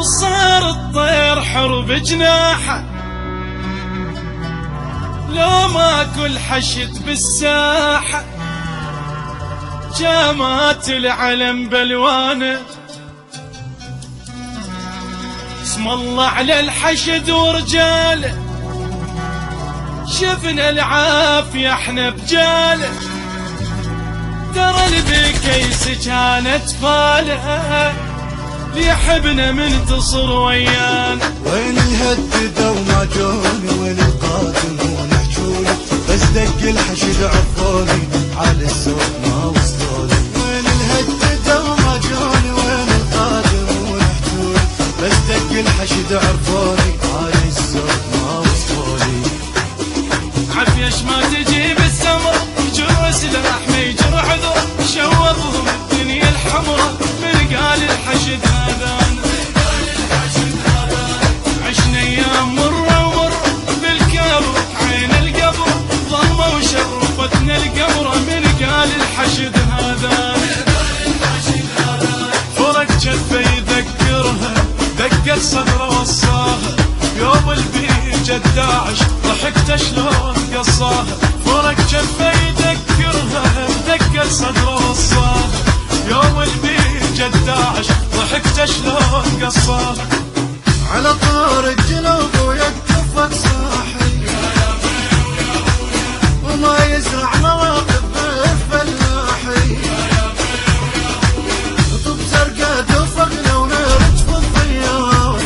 وصار الطير حر بجناحه، لو ما كل حشد بالساحة، جامات العلم بالوانه، اسم الله على الحشد ورجاله، شفنا العافية احنا بجاله، ترى البكيس كانت فاله، ليحبنا منتصر ويانا. وين الهددة وما جوني، وين القادمون حجوني، بس دق الحشد عرفوني، على السوق ما وصلوني. وين الهددة وما جوني، وين القادمون حجوني، بس دق الحشد عرفوني، على السوق ما وصلوني. عفيش ما تجيب السمر، جرع سلاح ما يجر عذر، شوضهم الدنيا الحمرا، من قال الحشد هذانا. عشنا ايام مرة ومرة بالكابر، عين القبر ضلمة وشرفتنا القمرة، من قال الحشد هذانا. فرق جثة يذكرها، دقت صدره وصاها، يوم البيجة داعش ضحكت شلون قصاها. فرق جثة يذكرها، دقت صدره وصاها، يوم البيجة داعش ضحكت شلون قصاها. على طار الجنوب ويكتفك صاحي، وما يزرع مواقف بالفلاحي، طب سرقات وفقنا ونرج في الضياء،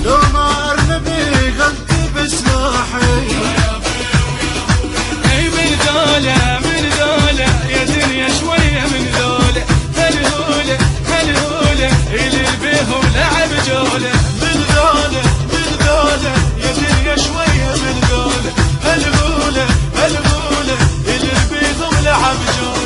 لو ما ارنبي غلطي بسلاحي. اي من ذولا من ذولا يا دنيا شوية، من ذولا هالهولة هالهولة اللي بيهم لعب جولة. من ذولا من ذولا يا دنيا شوية، من ذولا هالهولة هالهولة اللي بيهم لعب جولة.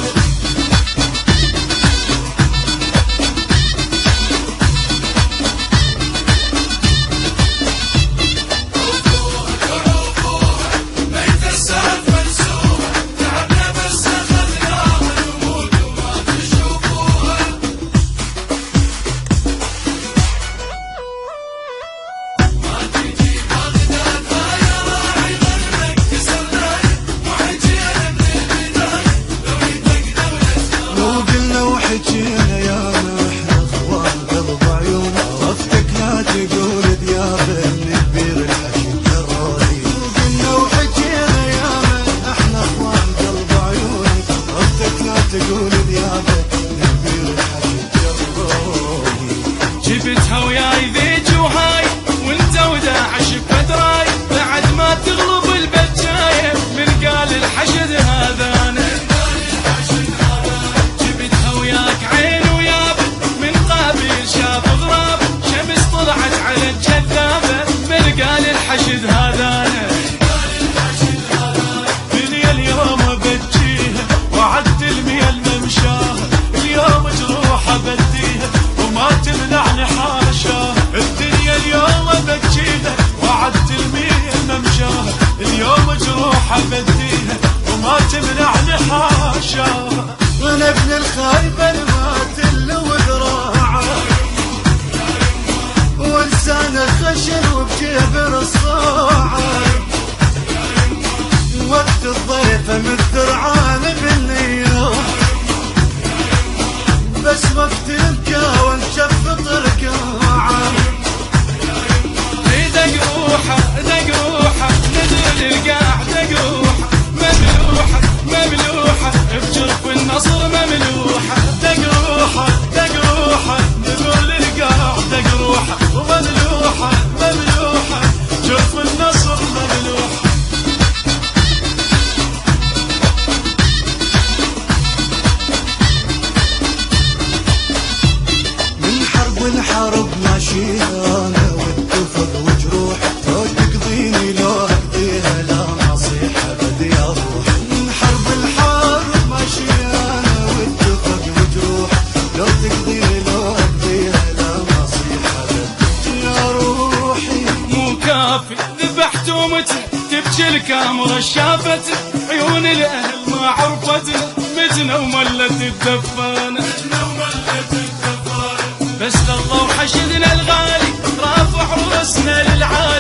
حكينا يا ما احنا اخوان قلب عيون، رفضك لا تقول دياب من كبير الحشد جرالي. وقلنا وحكينا يا ما احنا اخوان قلب عيون، رفضك لا تقول دياب من كبير الحشد جرالي. جبتها وياي ذيك وهاي، وانت وداعش بفدراي، بعد ما تغلب البجاية، من قال الحشد هذانا. الحشد هذانا. دنيا اليوم بجيها وعد الميل ممشاها، اليوم جروحها بديها وما تمنعني حاشاها. الدنيا اليوم بجيها وعد الميل ممشاها، اليوم جروحها بديها وما تمنعني حاشاها. وانا ابن الخايبة الماتل وذراعه، ولسانه خشن وبجبر الصاعه، وقت الضيفه متدرعان بالنية، بس وقت الكاوى انشفط القاعه. دقروحه دقروحه نزل القاع، دقروحه مملوحه مملوحه بجرف النصر مملوحه. دقروحه دقروحه نزل القاع، دقروحه ومملوحه مملوحه جرف النصر مملوحه. من حرب الحرب ماشيها انا والتفق وجروح، لو تقضيني لو اقضيها لا نصيحه بدي اروح. من حرب الحرب ماشيها انا والتفق وجروح، لو تقضيني لو اقضيها لا نصيحه بدي اروحي. مو كافي ذبحت ومتنا، تبكي الكاميرا شافتنا، عيون الاهل ما عرفتنا، متنا وملت الدفانه. بس الله وحشدنا الغالي رافع روسنا للعالي.